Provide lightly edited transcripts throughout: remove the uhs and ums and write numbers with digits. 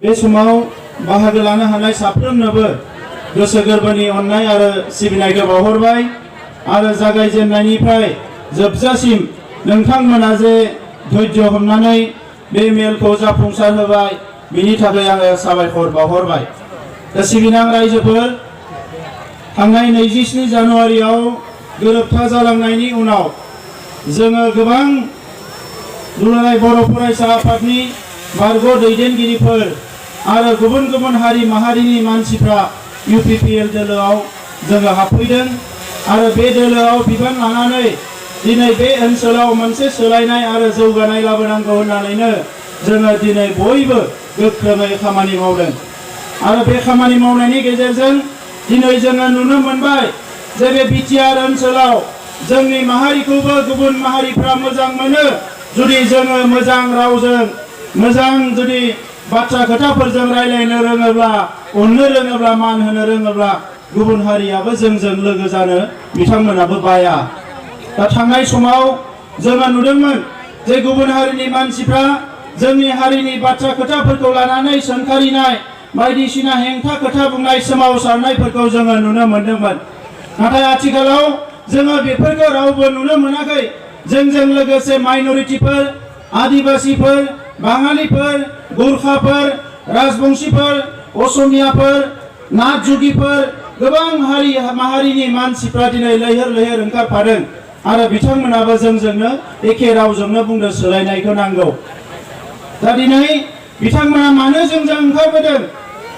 बे समाव बाहागो लानो हानाय साफ्रोमनोबो गोसो गोरबोनि अननाय आरो सिबिनायखौ बावहरबाय आरो जागायजेननायनिफ्राय जोबजासिम नोंथांमोना जे धैर्य हमनानै बे मेलखौ जाफुंसार होबाय बिनि थाखाय आङो साबायखर बावहरबाय। दा सिबिनां रायजोफोर, थांनाय 27 जानुवारियाव गोरोबथा जालांनायनि उनाव जोङो गोबां दुलाराय बर' फरायसा आफादनि बारग' दैदेनगिरिफोर आरो गुबुन गुबुन हारि माहारिनि मानसिफ्रा UPPL दोलोआव जोङो हाबफैदों आरो बे दोलोआव बिबान लानानै दिनै बे ओनसोलाव मोनसे सोलायनाय आरो जौगानाय लाबोनांगौ होननानैनो जोङो दिनै बयबो गोख्रोङै खामानि मावदों आरो बे खामानि मावनायनि गेजेरजों दिनै जोङो नुनो मोनबाय जे बे बिटिआर ओनसोलाव जोंनि माहारिखौबो गुबुन माहारिफ्रा मोजां मोनो जुदि जोङो मोजां रावजों मोजां जुदि बाथ्रा खोथाफोरजों रायलायनो रोङोब्ला अननो रोङोब्ला मान होनो रोङोब्ला गुबुन हारियाबो जोंजों लोगो जानो बिथांमोनाबो बाया। दा थांनाय समाव जोङो नुदोंमोन जे गुबुन हारिनि मानसिफ्रा जोंनि हारिनि बाथ्रा खोथाफोरखौ लानानै सोंखारिनाय बायदिसिना हेंथा खोथा बुंनाय सोमावसारनायफोरखौ जोङो नुनो मोनदोंमोन। नाथाय आथिखालाव जोङो बेफोरखौ रावबो नुनो मोनाखै। जोंजों लोगोसे माइनरिटिफोर, आदिबासिफोर, बाङालिफोर, गुरखाफोर, राजबंशीफोर, असमियाफोर, नाथ जुगिफोर गोबां हारि माहारिनि मानसिफ्रा दिनै लैहोर लैहोर ओंखारफादों आरो बिथांमोनाबो जोंजोंनो एखे रावजोंनो बुंदों सोलायनायखौ नांगौ। दा दिनै बिथांमोना मानो जोंजों ओंखारबोदों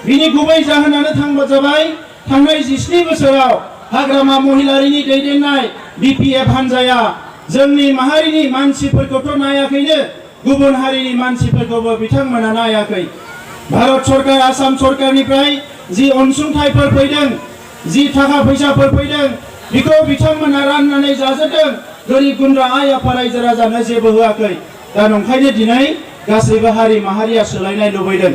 बिनि गुबै जाहोनानो जाबाय थांनाय 27 बोसोराव हाग्रामा महिलारिनि दैदेननाय BPF हानजाया जोंनि माहारिनि मानसिफोरखौथ' नायाखैनो गुबुन हारिनि मानसिफोरखौबो बिथांमोना नायाखै। भारत सरकार आसाम सरकारनिफ्राय जि अनसुंथाइफोर फैदों, जि थाखा फैसाफोर फैदों बेखौ बिथांमोना राननानै जाजोबदों। गोरिब गुन्द्रा आइ आफा रायजो राजानो जेबो होआखै। दा नंखायनो दिनै गासैबो हारि माहारिया सोलायनाय लुबैदों।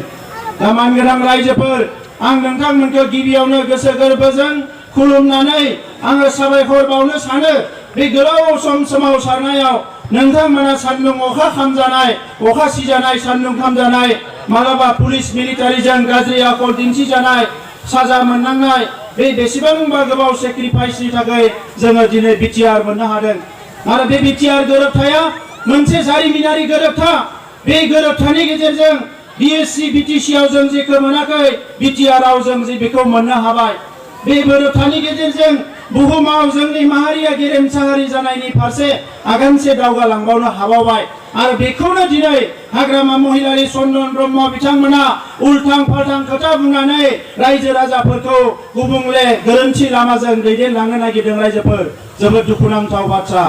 दा मानगोनां रायजोफोर, आं नोंथांमोनखौ गिबियावनो गोसो गोरबोजों खुलुमनानै आङो साबायखर बावनो सानो। बे गोलाव सम सोमावसारनायाव नोंथांमोना सान्दुं अखा खामजानाय, अखा सिजानाय, सान्दुं खामजानाय, मालाबा पुलिस मिलिटारिजों गाज्रि आखल दिन्थिजानाय, साजा मोननांनाय बे बेसेबांबा गोबाव सेक्रिफाइसनि थाखाय जोङो दिनै बिटिआर मोननो हादों। आरो बे बिटिआर गोरोबथाया मोनसे जारिमिनारि गोरोबथा। बे गोरोबथानि गेजेरजों BSC BTC आव जों जेखौ मोनाखै बिटिआरआव जों जे बेखौ मोननो हाबाय। बे गोरोबथानि गेजेरजों बुहुमाव जोंनि माहारिया गेरेमसा हारि जानायनि फारसे आगानसे दावगालांबावनो हाबावबाय। आरो बेखौनो दिनै हाग्रामा महिलारि चन्दन ब्रह्म बिथांमोना उल्थां फाल्थां खोथा बुंनानै रायजो राजाफोरखौ गुबुंले गोरोन्थि लामाजों दैदेनलांनो नागिरदों। रायजोफोर, जोबोद दुखुनांथाव बाथ्रा।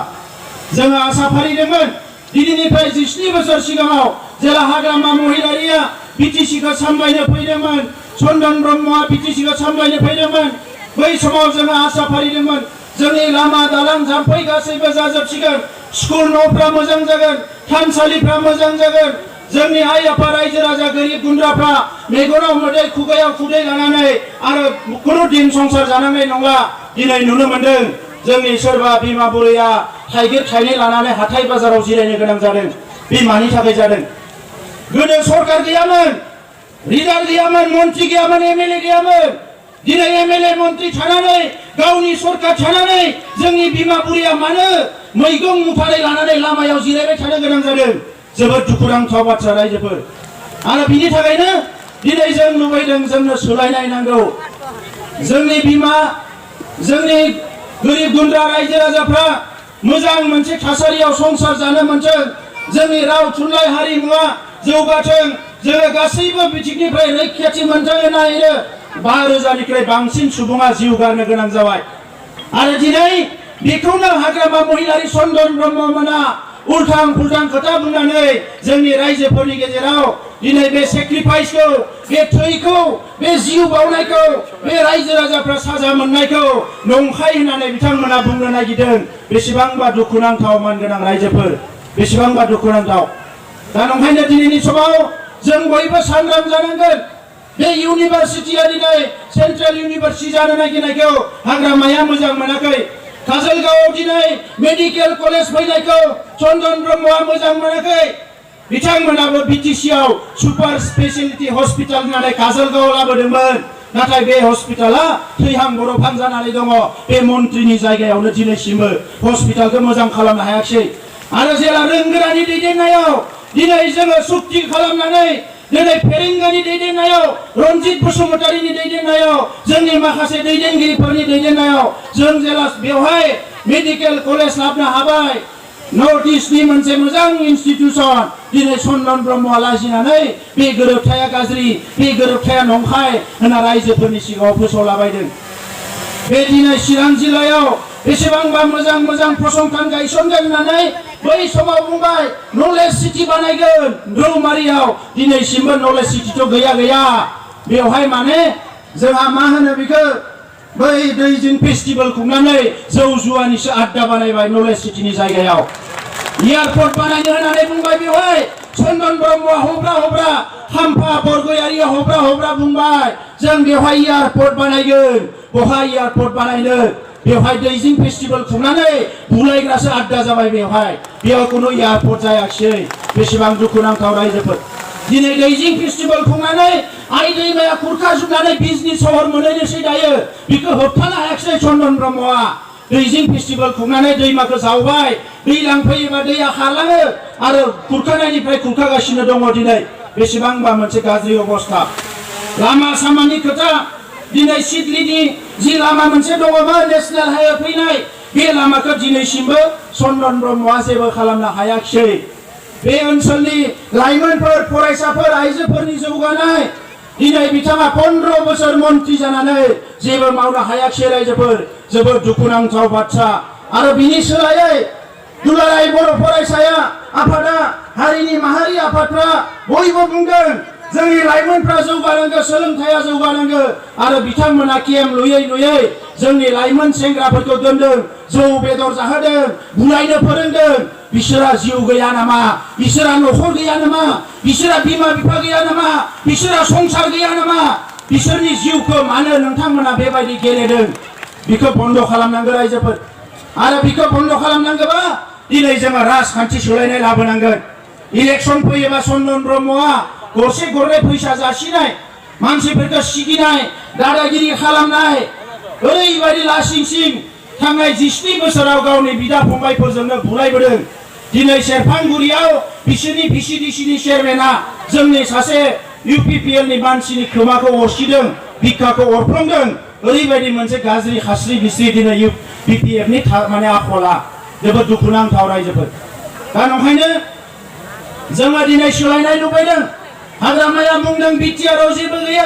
जोङो आसा फारिदोंमोन दिनैनिफ्राय 27 बोसोर सिगाङाव जेला हाग्रामा महिलारिया BTCखौ सामलायनो फैदोंमोन, चन्दन ब्रह्मआ BTCखौ सामलायनो फैदोंमोन, बै समाव जोङो आसा फारिदोंमोन जोंनि लामा दालां जाम्फै गासैबो जाजोबसिगोन, स्कुल न'फ्रा मोजां जागोन, थानसालिफ्रा मोजां जागोन, जोंनि आइ आफा रायजो राजा गोरिब गुन्द्राफ्रा मेगनाव मोदै खुगायाव खुदै लानानै आरो खुनु दिन संसार जानांनाय नंला। दिनै नुनो मोनदों जोंनि सोरबा बिमा बुरैया थाइगिर थाइनै लानानै हाथाय बाजाराव जिरायनो गोनां जादों। बे मानि थाखाय जादों? गोदो सरकार गैयामोन, लिडार गैयामोन, मन्त्रि गैयामोन, MLA गैयामोन। दिनै MLA मन्त्रि थानानै गावनि सरकार थानानै जोंनि बिमा बुरैया मानो मैगं मुथानै लानानै लामायाव जिरायबाय थानो गोनां जादों? जोबोद दुखुनांथाव बाथ्रा रायजोफोर। आरो बिनि थाखायनो दिनै जों लुबैदों जोंनो सोलायनाय नांगौ। जोंनि गोरिब गुन्द्रा रायजो राजाफ्रा मोजां मोनसे थासारियाव संसार जानो मोनथों, जोंनि राव थुनलाइ हारिमुआ जौगाथों, जोङो गासैबो बिथिंनिफ्राय रैखाथि मोनथों होननानैनो 5,000निख्रुइ बांसिन सुबुङा जिउ गारनो गोनां जाबाय। आरो दिनै बेखौनो हाग्रामा महिलारि चन्दन ब्रह्ममोना उल्थां फुल्थां खोथा बुंनानै जोंनि रायजोफोरनि गेजेराव दिनै बे सेक्रिफाइसखौ, बे थैखौ, बे जिउ बावनायखौ, बे रायजो राजाफ्रा साजा मोननायखौ नंखाय होननानै बिथांमोना बुंनो नागिरदों। बेसेबांबा दुखुनांथाव मानगोनां रायजोफोर, बेसेबांबा दुखुनांथाव। दा नंखायनो दिनैनि समाव जों बयबो सांग्रां जानांगोन। बे इउनिभारसिटिया दिनै सेन्ट्रेल इउनिभारसिटि जानो नागिरनायखौ हाग्रामाया मोजां मोनाखै। काजलगावआव दिनै मेडिकेल कलेज फैनायखौ चन्दन ब्रह्मआ मोजां मोनाखै। बिथांमोनाबो बिटिसिआव सुपार स्पेशलिटी हस्पिटाल होननानै काजलगावआव लाबोदोंमोन नाथाय बे हस्पिटाला थैहां बरफहां जानानै दङ बे मन्थ्रिनि जायगायावनो दिनैसिमबो हस्पिटालखौ मोजां खालामनो हायाखै आरो जेला रोंगोरानि दैदेननायाव दिनै जोङो सुक्ति खालामनानै दिनै फेरेंगानि दैदेननायाव रन्जित बसुमतारीनि दैदेननायाव जोंनि माखासे दैदेनगिरिफोरनि दैदेननायाव जों जेला बेवहाय मेडिकेल कलेज लाबनो हाबाय नर्थ इस्टनि मोनसे मोजां इन्स्टिट्यूशन दिनै चन्दन ब्रह्मआ लाजिनानै बे गोरोबथाया गाज्रि बे गोरोबथाया नंखाय होनना रायजोफोरनि सिगाङाव फोसावलाबायदों बे दिनै चिरां जिल्लायाव बेसेबांबा मोजां मोजां फसंथान गायसनगोन होननानै बै समाव बुंबाय नलेज सिटी बानायगोन रौमारियाव दिनैसिमबो नलेज सिटीथ' गैया बेवहाय माने जोंहा मा होनो बेखौ बै दैजिं फेस्टिभेल खुंनानै जौ जुवानिसो आड्डा बानायबाय नलेज सिटीनि जायगायाव एयारपर्ट बानायनो होननानै बुंबाय बेवहाय चन्दन ब्रह्मआ हब्रा हाम्फा बरगयारिया हब्रा बुंबाय जों बेवहाय एयारपर्ट बानायगोन बहा एयारपर्ट बानायनो बेवहाय दैजिं फेस्टिभेल खुंनानै बुलायग्रासो आड्डा जाबाय बेयाव कुनु एयारपर्ट जायाखिसै बेसेबां दुखुनांथाव रायजोफोर दिनै दैजिं फेस्टिभेल खुंनानै आइ दैमाया खुरखाजोबनानै बिजनि सहर मोनहैनोसै दायो बेखौ होबथानो हायाखिसै चन्दन ब्रह्मआ दैजिं फेस्टिभेल खुंनानै दैमाखौ जावबाय दैज्लां फैयोबा दैया खारलाङो आरो खुरखानायनिफ्राय खुरखागासिनो दङ दिनै बेसेबांबा मोनसे गाज्रि अबस्था लामा सामानि खोथा दिनै सिडलिनि जि लामा मोनसे दङमोन नेशनेल हाइवे फैनाय बे लामाखौ दिनैसिमबो चन्दन ब्रह्मआ जेबो खालामनो हायाखिसै बे ओनसोलनि लाइमोनफोर फरायसाफोर आइजोफोरनि जौगानाय दिनै बिथाङा 15 बोसोर मन्थ्रि जानानै जेबो मावनो हायाखिसै रायजोफोर जोबोद दुखुनांथाव बाथ्रा आरो बिनि सोलायै दुलाराय बर' फरायसाया आफादा हारिनि माहारि आफादफ्रा बयबो बुंदों जोंनि लाइमोनफ्रा जौगानांगौ सोलोंथाइया जौगानांगौ आरो बिथांमोना केम्प लुयै जोंनि लाइमोन सेंग्राफोरखौ दोनदों जौ बेदर जाहोदों बुलायनो फोरोंदों बिसोरा जिउ गैया नामा बिसोरा नखर गैया नामा बिसोरा बिमा बिफा गैया नामा बिसोरा संसार गैया नामा बिसोरनि जिउखौ मानो नोंथांमोना बेबायदि गेलेदों बेखौ बन्द खालामनांगौ रायजोफोर आरो बेखौ बन्द खालामनांगौबा दिनै जोङो राजखान्थि सोलायनाय लाबोनांगोन इलेक्सन फैयोबा चन्दन ब्रह्मआ गरसे गरनै फैसा जासिनाय मानसिफोरखौ सिगिनाय दादागिरि खालामनाय ओरैबायदि लासिंसिं थांनाय 17 बोसोराव गावनि बिदा फंबायफोरजोंनो बुलायबोदों दिनै सेरफांगुरियाव बिसोरनि भिसिडिसिनि चेयारमेना जोंनि सासे इउपिपिएलनि मानसिनि खोमाखौ अरसिदों बिखाखौ अरफ्लंदों ओरैबायदि मोनसे गाज्रि खास्रि बिस्रि दिनै बिपिएफनि माने आखला जोबोद दुखुनांथाव रायजोफोर दा नंखायनो जोङो दिनै सोलायनाय लुबैदों हाग्रामाया बुंदों बिटिआरआव जेबो गैया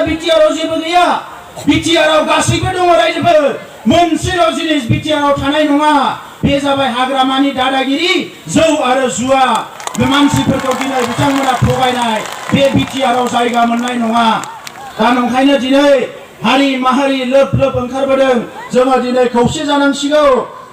बिटिआरआव गासैबो दङ रायजोफोर मोनसेल' जिनिस बिटिआरआव थानाय नङा बे जाबाय हाग्रामानि दादागिरि जौ आरो जुवा बे मानसिफोरखौ दिनै बिथांमोना थगायनाय बे बिटिआरआव जायगा मोननाय नङा दा नंखायनो दिनै हारि माहारि लोब ओंखारबोदों जोङो दिनै खौसे जानांसिगौ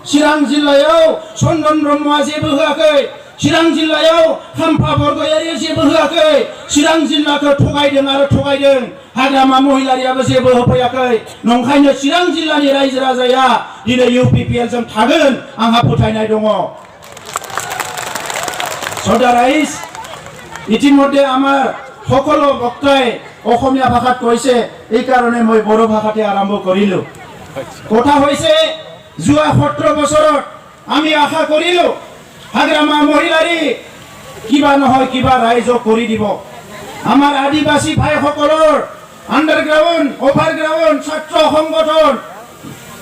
चिरां जिल्लायाव चन्दन ब्रह्मआ जेबो होआखै चिरां जिल्लायाव हाम्फा बरगयारिया जेबो होआखै चिरां जिल्लाखौ थगायदों हाग्रामा महिलारियाबो जेबो होफैयाखै नंखायनो चिरां जिल्लानि रायजो राजाया दिनै इउपिपिएल जों थागोन आंहा फोथायनाय दङ সদাৰাইজ ইতিমধ্যে আমাৰ সকলো বক্তাই অসমীয়া ভাষাত কৈছে এই কাৰণে মই বড়ো ভাষাতে আৰম্ভ কৰিলো কথা হৈছে যোৱা 17 বছৰত আমি আশা কৰিলো হাগ্ৰামা মহিলাৰী কিবা নহয় কিবা ৰাইজক কৰি দিব আমাৰ আদিবাসী ভাইসকলৰ আণ্ডাৰগ্ৰাউণ্ড অভাৰগ্ৰাউণ্ড ছাত্ৰ সংগঠন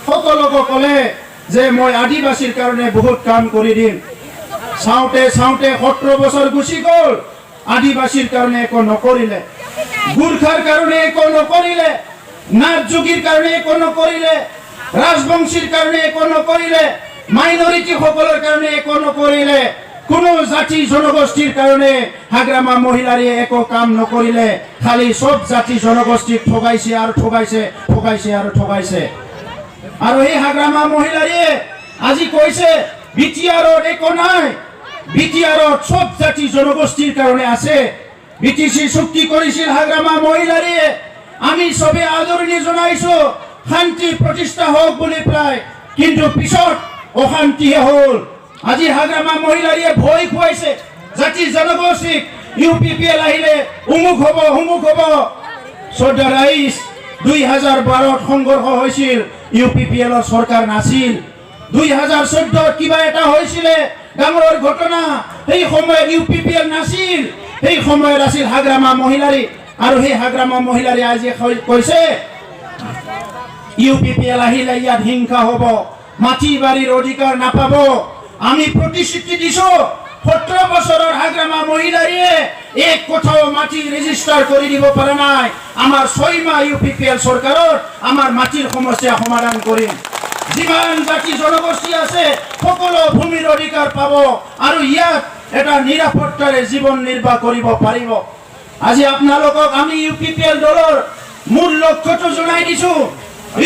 সকলোকে ক'লে যে মই আদিবাসীৰ কাৰণে বহুত কাম কৰি দিম চাওঁতে 17 বছৰ গুচি গ'ল আদিবাসীৰ কাৰণে একো নকৰিলে গুৰখাৰ কাৰণে একো নকৰিলে নাথ যোগীৰ কাৰণে একো নকৰিলে ৰাজবংশীৰ কাৰণে একো নকৰিলে মাইনৰিটি সকলৰ কাৰণে একো নকৰিলে কোনো জাতি জনগোষ্ঠীৰ কাৰণে হাগ্ৰামা মহিলাৰীয়ে একো কাম নকৰিলে খালি সব জাতি জনগোষ্ঠীক ঠগাইছে আৰু এই হাগ্ৰামা মহিলাৰীয়ে আজি কৈছে বিটিআৰত একো নাই বিটিআৰত সব জাতি জনগোষ্ঠীৰ কাৰণে আছে বিটিসি চুক্তি কৰিছিল হাগ্ৰামা মহিলাৰীয়ে আমি সবে আদৰণি জনাইছো শান্তি প্ৰতিষ্ঠা হোক বুলি প্ৰায় কিন্তু পিছত অশান্তিহে হ'ল আজি হাগ্ৰামা মহিলাৰীয়ে ভয় খুৱাইছে জাতি জনগোষ্ঠীক UPPL আহিলে উমুক হ'ব শ্ৰদ্ধা ৰাইজ 2012 সংঘৰ্ষ হৈছিল UPPL চৰকাৰ নাছিল 2014 কিবা এটা হৈছিলে ডাঙৰ ঘটনা এই সময়ত UPPL নাছিল এই সময়ত আছিল হাগ্ৰামা মহিলাৰী আৰু সেই হাগ্ৰামা মহিলাৰী আজি কৈছে UPPL আহিলে ইয়াত হিংসা হ'ব মাটি বাৰীৰ অধিকাৰ নাপাব আমি প্ৰতিশ্ৰুতি দিছো 17 বছৰৰ হাগ্ৰামা মহিলাৰীয়ে এক কোঠাও মাটি ৰেজিষ্টাৰ কৰি দিব পৰা নাই আমাৰ 6 মাহ UPPL চৰকাৰত আমাৰ মাটিৰ সমস্যা সমাধান কৰিম যিমান জাতি জনগোষ্ঠী আছে সকলো ভূমিৰ অধিকাৰ পাব আৰু ইয়াত এটা নিৰাপত্তাৰে জীৱন নিৰ্বাহ কৰিব পাৰিব আজি আপোনালোকক আমি UPPL দলৰ মূল লক্ষ্যটো জনাই দিছো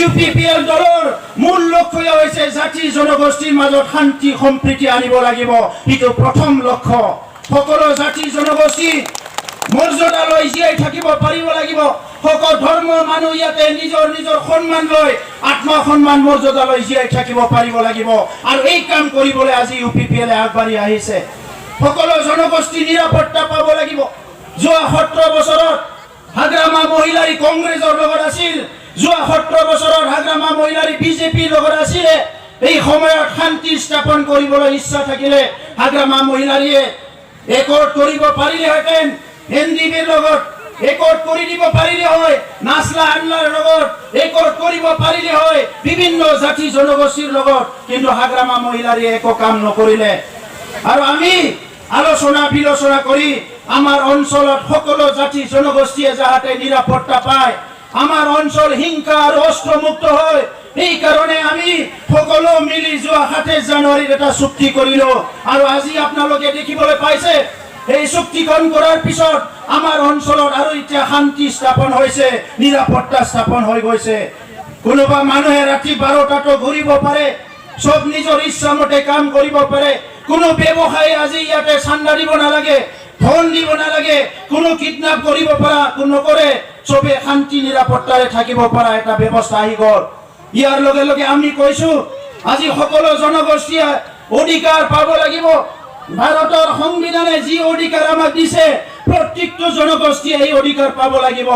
UPPL দলৰ মূল লক্ষ্য হৈছে জাতি জনগোষ্ঠীৰ মাজত শান্তি সম্প্ৰীতি আনিব লাগিব এটো প্ৰথম লক্ষ্য সকলো জাতি জনগোষ্ঠী মৰ্যাদা লৈ জীয়াই থাকিব পাৰিব লাগিব সকলো ধৰ্ম মানুহ ইয়াতে নিজৰ সন্মান লৈ আত্মসন্মান মৰ্যাদা লৈ জীয়াই থাকিব পাৰিব লাগিব আৰু এই কাম কৰিবলৈ আজি UPPL আগবাঢ়ি আহিছে সকলো জনগোষ্ঠী নিৰাপত্তা পাব লাগিব যোৱা 17 বছৰত হাগ্ৰামা মহিলাৰী কংগ্ৰেছৰ লগত আছিল যোৱা 17 বছৰত হাগ্ৰামা মহিলাৰী বিজেপিৰ লগত আছিল এই সময়ত শান্তি স্থাপন কৰিবলৈ ইচ্ছা থাকিলে হাগ্ৰামা মহিলাৰীয়ে একট কৰিব পাৰিলেহেঁতেন এনডিবিৰ লগত একট কৰি দিব পাৰিলে হয় নাছলা আনলাৰ লগত একট কৰিব পাৰিলে হয় বিভিন্ন জাতি জনগোষ্ঠীৰ লগত কিন্তু হাগ্ৰামা মহিলাৰীয়ে একো কাম নকৰিলে আৰু আমি আলোচনা বিলোচনা কৰি আমাৰ অঞ্চলত সকলো জাতি জনগোষ্ঠীয়ে যাতে নিৰাপত্তা পায় আমাৰ অঞ্চল হিংসা আৰু অস্ত্ৰমুক্ত হয় এই কাৰণে আমি সকলো মিলি যোৱা 27 জানুৱাৰীত এটা চুক্তি কৰিলো আৰু আজি আপোনালোকে দেখিবলৈ পাইছে এই চুক্তিখন কৰাৰ পিছত আমাৰ অঞ্চলত আৰু এতিয়া শান্তি স্থাপন হৈছে নিৰাপত্তা স্থাপন হৈ গৈছে কোনোবা মানুহে ৰাতি 12টাতো ঘূৰিব পাৰে সব নিজৰ ইচ্ছামতে কাম কৰিব পাৰে কোনো ব্যৱসায়ী আজি ইয়াতে চান্দা দিব নালাগে ধন দিব নালাগে কোনো কিডন্যাপ কৰিব পৰা কোনো কৰে সবে শান্তি নিৰাপত্তাৰে থাকিব পৰা এটা ব্যৱস্থা আহি গ'ল ইয়াৰ লগে লগে আমি কৈছো আজি সকলো জনগোষ্ঠীয়ে অধিকাৰ পাব লাগিব ভাৰতৰ সংবিধানে যি অধিকাৰ আমাক দিছে প্ৰত্যেকটো জনগোষ্ঠীয়ে এই অধিকাৰ পাব লাগিব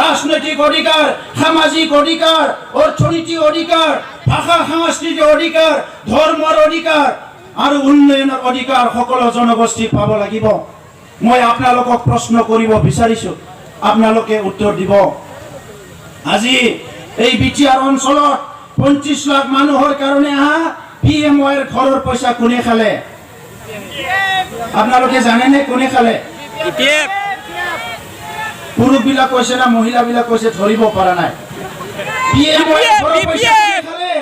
ৰাজনৈতিক অধিকাৰ সামাজিক অধিকাৰ অৰ্থনৈতিক অধিকাৰ ভাষা সংস্কৃতিৰ অধিকাৰ ধৰ্মৰ অধিকাৰ আৰু উন্নয়নৰ অধিকাৰ সকলো জনগোষ্ঠী পাব লাগিব মই আপোনালোকক প্ৰশ্ন কৰিব বিচাৰিছো আপোনালোকে উত্তৰ দিব আজি এই বিটিআৰ অঞ্চলত 25 লাখ মানুহৰ কাৰণে আহা PMOৰ ঘৰৰ পইচা কোনে খালে আপোনালোকে জানে নে কোনে খালে পুৰুষবিলাক কৈছে না মহিলাবিলাক কৈছে ধৰিব পৰা নাই PMOৰ ঘৰৰ পইচা কোনে খালে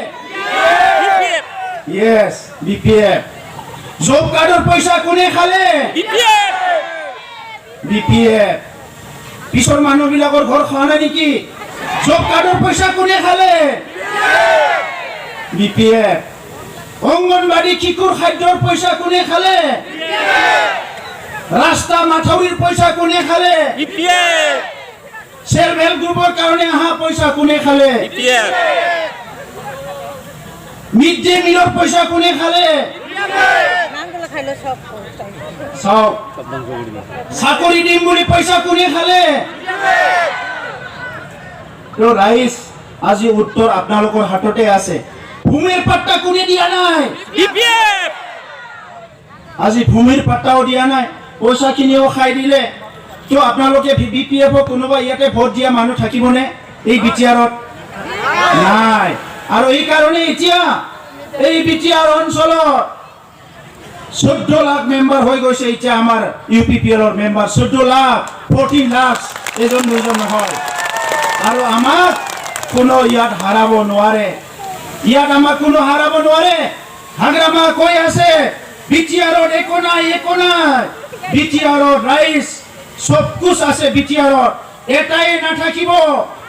yes BPF জব কাৰ্ডৰ পইচা কোনে খালে BPF পিছৰ মানুহবিলাকৰ ঘৰ খোৱা নাই নেকি জব কাৰ্ডৰ পইচা কোনে খালে BPF অঙ্গনবাড়ী কিশোৰ খাদ্যৰ পইচা কোনে খালে ৰাস্তা মাথাউৰিৰ পইচা কোনে খালে সেলফ হেল্প গ্ৰুপৰ কাৰণে আহা পইচা কোনে খালে মিড ডে মিলৰ পইচা কোনে খালে চাকৰি দিম বুলি পইচা কোনে খালে তো ৰাইজ আজি উত্তৰ আপোনালোকৰ হাততে আছে ভূমিৰ পাট্টা কোনে দিয়া নাই আজি ভূমিৰ পাট্টাও দিয়া নাই পইচাখিনিও খাই দিলে তো আপোনালোকে BPF কোনোবা ইয়াতে ভোট দিয়া মানুহ থাকিবনে এই বিটিআৰত নাই আৰু এই কাৰণে এতিয়া এই বিটিআৰ অঞ্চলত 14 লাখ মেম্বাৰ হৈ গৈছে এতিয়া আমাৰ UPPLৰ মেম্বাৰ 14 লাখ 14 লাখ এজন দুজন নহয় আৰু আমাক কোনো ইয়াত হাৰাব নোৱাৰে ইয়াত আমাক কোনো হাৰাব নোৱাৰে হাগ্ৰামা কৈ আছে বিটিআৰত একো নাই বিটিআৰত ৰাইজ সব কুছ আছে বিটিআৰত এটাই নাথাকিব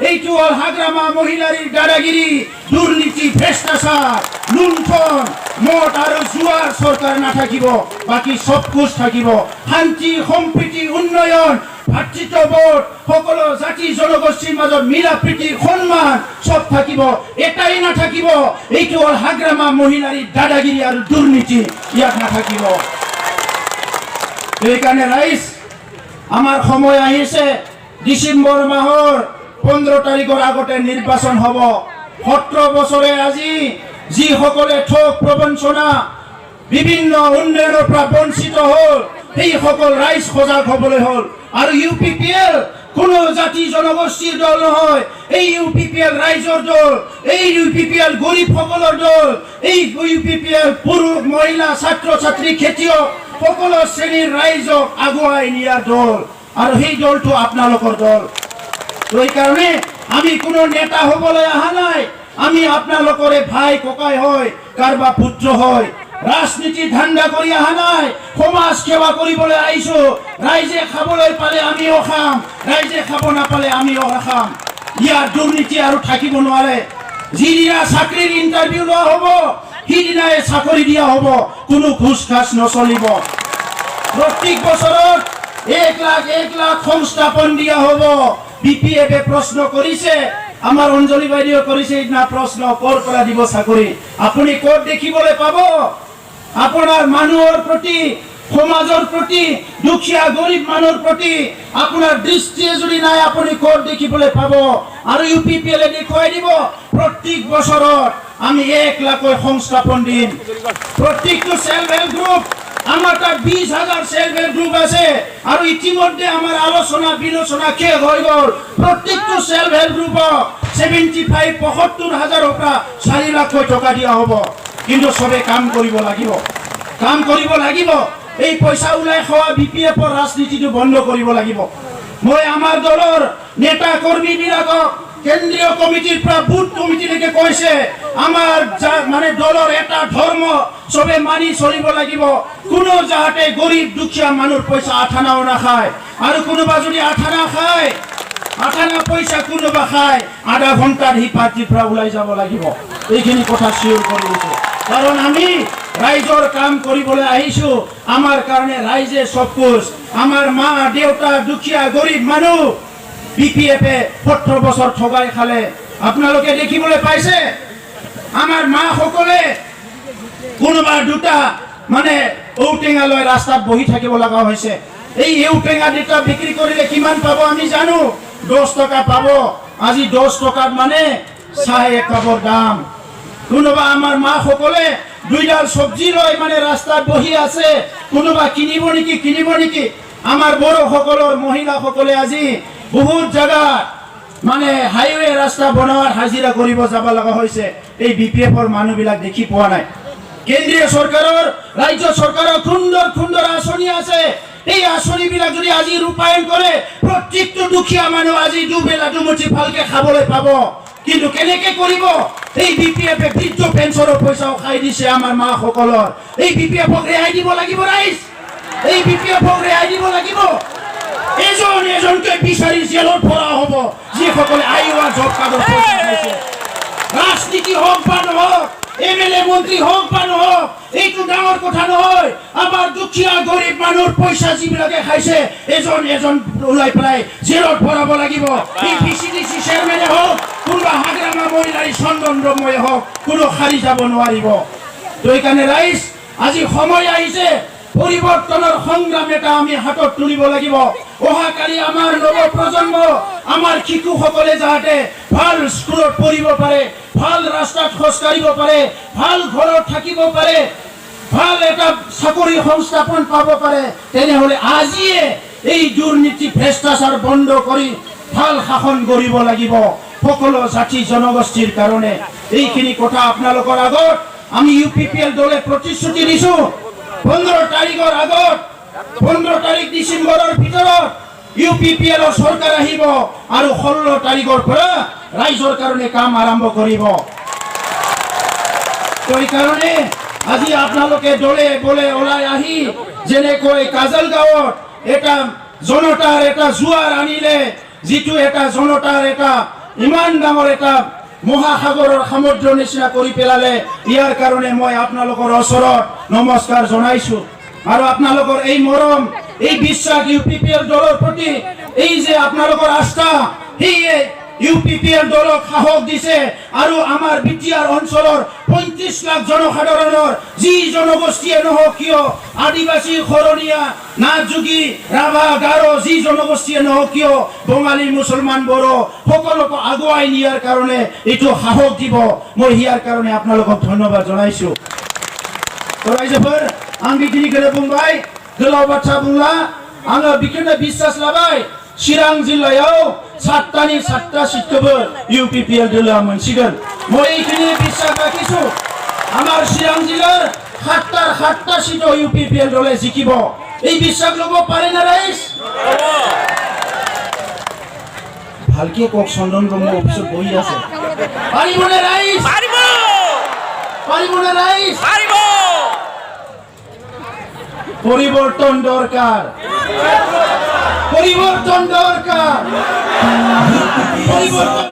এইটো হল হাগ্ৰামা মহিলাৰীৰ দাদাগিৰি দুৰ্নীতি ভ্ৰষ্টাচাৰ লুণ্ঠন মদ আৰু জুৱাৰ চৰকাৰ নাথাকিব বাকি সব কুছ থাকিব শান্তি সম্প্ৰীতি উন্নয়ন ভাতৃত্ববোধ সকলো জাতি জনগোষ্ঠীৰ মাজত মিলা প্ৰীতি সন্মান সব থাকিব এটাই নাথাকিব এইটো হল হাগ্ৰামা মহিলাৰীৰ দাদাগিৰি আৰু দুৰ্নীতি ইয়াত নাথাকিব এইকাৰণে ৰাইজ আমাৰ সময় আহিছে ডিসেম্বৰ মাহৰ 15 তাৰিখৰ আগতে নিৰ্বাচন হ'ব 17 বছৰে আজি যিসকলে ঠগ প্ৰবঞ্চনা বিভিন্ন উন্নয়নৰ পৰা বঞ্চিত হ'ল সেই সকল ৰাইজ সজাগ হ'বলৈ হ'ল আৰু ইউপিপিএল কোনো জাতি জনগোষ্ঠীৰ দল নহয় এই ইউপিপিএল ৰাইজৰ দল এই ইউপিপিএল গৰীব সকলৰ দল এই ইউপিপিএল পুৰুষ মহিলা ছাত্ৰ ছাত্ৰী খেতিয়ক সকলো শ্ৰেণীৰ ৰাইজক আগুৱাই নিয়া দল আৰু সেই দলটো আপোনালোকৰ দল এই কাৰণে আমি কোনো নেতা হ'বলৈ অহা নাই আমি আপোনালোকৰে ভাই ককাই হয় কাৰবা পুত্ৰ হয় ৰাজনীতি ধান্দা কৰি অহা নাই সমাজ সেৱা কৰিবলৈ আহিছো ৰাইজে খাবলৈ পালে আমিও খাম ৰাইজে খাব নাপালে আমিও খাম ইয়াৰ দুৰ্নীতি আৰু থাকিব নোৱাৰে যিদিনা চাকৰিৰ ইণ্টাৰভিউ লোৱা হ'ব সিদিনাই চাকৰি দিয়া হ'ব কোনো ঘুষ খাচ নচলিব প্ৰত্যেক বছৰত 1 লাখ সংস্থাপন দিয়া হ'ব বিপিএফে প্ৰশ্ন কৰিছে আমাৰ অঞ্জলি বাইদেউ কৰিছে না প্ৰশ্ন কৰ পৰা দিব চাকৰি আপুনি ক'ত দেখিবলৈ পাব আপোনাৰ মানুহৰ প্ৰতি সমাজৰ প্ৰতি দুখীয়া গৰীব মানুহৰ প্ৰতি আপোনাৰ দৃষ্টি যদি নাই আপুনি ক'ত দেখিবলৈ পাব আৰু ইউপিপিএলে দেখুৱাই দিব প্ৰত্যেক বছৰত আমি 1 লাখ সংস্থাপন দিম প্ৰত্যেকটো সেলফ হেল্প গ্ৰুপ আমার তার 20,000 সেলফ হেল্প গ্রুপ আছে আর ইতিমধ্যে আমার আলোচনা বিলোচনা শেষ হয়ে গেল প্রত্যেকটো সেলফ হেল্প গ্রুপ 75-75,000 পৰা 4 লাখ টকা দিয়া হ'ব কিন্তু সবে কাম কৰিব লাগিব এই পইচা উলাই খোৱা বিপিএফৰ ৰাজনীতিটো বন্ধ কৰিব লাগিব মই আমাৰ দলৰ নেতা কৰ্মী বিলাকক কেন্দ্ৰীয় কমিটিৰ পৰা বুথ কমিটিলৈকে কৈছে আমাৰ মানে দলৰ এটা ধৰ্ম সবে মানি চলিব লাগিব কোনো যাতে গৰীব দুখীয়া মানুহৰ পইচা আঠানাও নাখায় আৰু কোনোবা যদি আঠানা খায় আঠানা পইচা কোনোবা খায় আধা ঘণ্টাৰ হি পাৰ্টিৰ পৰা ওলাই যাব লাগিব এইখিনি কথা চিয়ৰ কৰি দিছে কাৰণ আমি ৰাইজৰ কাম কৰিবলৈ আহিছো আমাৰ কাৰণে ৰাইজে সব কুছ আমাৰ মা দেউতা দুখীয়া গৰীব মানুহ বিপিএফে 17 বছৰ ঠগাই খালে আপোনালোকে দেখিবলৈ পাইছে আমাৰ মা সকলে কোনোবা দুটা মানে ঔটেঙা লৈ ৰাস্তাত বহি থাকিব লগা হৈছে এই ঔটেঙা দুটা বিক্ৰী কৰিলে কিমান পাব আমি জানো 10 টকা পাব আজি 10 টকাত মানে চাহ এক কাপৰ দাম কোনোবা আমাৰ মা সকলে দুইডাল সবজি লৈ মানে ৰাস্তাত বহি আছে কোনোবা কিনিব নেকি আমাৰ বড় সকলৰ মহিলা সকলে আজি বহুত জায়গা মানে হাইওয়ে ৰাস্তা বনোৱাৰ হাজিৰা কৰিব যাব লগা হৈছে এই বিপিএফৰ মানুহবিলাক দেখি পোৱা নাই কেন্দ্ৰীয় চৰকাৰৰ ৰাজ্য চৰকাৰৰ খুন্দৰ আঁচনি আছে এই আঁচনিবিলাক যদি আজি ৰূপায়ণ কৰে প্ৰত্যেকটো দুখীয়া মানুহ আজি দুবেলা দুমুঠি ভালকে খাবলৈ পাব কিন্তু কেনেকে কৰিব এই বিপিএফে বৃদ্ধ পেঞ্চনৰ পইচাও খাই দিছে আমাৰ মা সকলৰ এই বিপিএফক ৰেহাই দিব লাগিব ৰাইজ এই বিপিএফক ৰেহাই দিব লাগিব এজনকে বিচাৰি জেলত ভৰা হ'ব যিসকলে আইওয়া জব কাৰ্ডৰ পইচা খাইছে ৰাজনীতি হওক বা নহওক এমএলএ মন্ত্ৰী হওক বা নহওক এইটো ডাঙৰ কথা নহয় আমাৰ দুখীয়া গৰীব মানুহৰ পইচা যিবিলাকে খাইছে এজন ওলাই পেলাই জেলত ভৰাব লাগিব এই বিচিডিসি চেয়াৰমেনে হওক কোনোবা হাগ্ৰামা মহিলাৰী চন্দন ব্ৰহ্মই হওক কোনো খাৰি যাব নোৱাৰিব সেইকাৰণে ৰাইজ আজি সময় আহিছে পৰিৱৰ্তনৰ সংগ্ৰাম এটা আমি হাতত তুলিব লাগিব অহাকালি আমাৰ নৱ প্ৰজন্ম আমাৰ শিশুসকলে যাতে ভাল স্কুলত পঢ়িব পাৰে ভাল ৰাস্তাত খোজ কাঢ়িব পাৰে ভাল ঘৰত থাকিব পাৰে ভাল এটা চাকৰি সংস্থাপন পাব পাৰে তেনেহলে আজিয়ে এই দুৰ্নীতি ভ্ৰষ্টাচাৰ বন্ধ কৰি ভাল শাসন কৰিব লাগিব সকলো জাতি জনগোষ্ঠীৰ কাৰণে এইখিনি কথা আপোনালোকৰ আগত আমি ইউপিপিএল দলে প্ৰতিশ্ৰুতি দিছো 15 তাৰিখৰ আগত 15 তাৰিখ ডিসেম্বৰৰ ভিতৰত ইউপিপিএল সৰকাৰ আহিব আৰু 16 তাৰিখৰ পৰা ৰাইজৰ কাৰণে কাম আৰম্ভ কৰিব এই কাৰণে আজি আপোনালোকে দলে বলে ওলাই আহি যেনেকৈ কাজলগাঁৱত এটা জনতাৰ এটা জুৱাৰ আনিলে যিটো এটা জনতাৰ এটা ইমান ডাঙৰ এটা মহাসাগৰৰ সমুদ্ৰ নিচিনা কৰি পেলালে ইয়াৰ কাৰণে মই আপোনালোকৰ ওচৰত নমস্কাৰ জনাইছো আৰু আপোনালোকৰ এই মৰম এই বিশ্বাস ইউপিপিএল দলৰ প্ৰতি এই যে আপোনালোকৰ আস্থা এই UPPL দলক সাহস দিছে আৰু আমাৰ বিটিআৰ অঞ্চলৰ 35 লাখ জনসাধাৰণৰ যি জনগোষ্ঠীয়ে নহওক কিয় আদিবাসী খৰণীয়া নাথযোগী ৰাভা গাৰো যি জনগোষ্ঠীয়ে নহওক কিয় বঙালী মুছলমান বড়ো সকলোকে আগুৱাই নিয়াৰ কাৰণে এইটো সাহস দিব মই হিয়াৰ কাৰণে আপোনালোকক ধন্যবাদ জনাইছো रायजोफोर आं बेखिनिखौनो बुंबाय गोलाव बाथ्रा बुंला आङो बेखौनो बिश्वास लाबाय चिरां जिल्लायाव 7टानि 7टा सिटखौबो UPPL দলआ मोनसिगोन মই এইখিনি বিশ্বাস ৰাখিছো আমাৰ চিৰাং জিলাৰ 7টা সিট UPPL দলে জিকিব এই বিশ্বাস ল'ব পাৰে না ৰাইজ ভালকে কক চন্দন ব্ৰহ্ম অফিসত বহি আছে পাৰিবনে ৰাইজ পাৰিবনে ৰাইজ পৰিবৰ্তন দৰকাৰ পৰিবৰ্তন দৰকাৰ পৰিবৰ্তন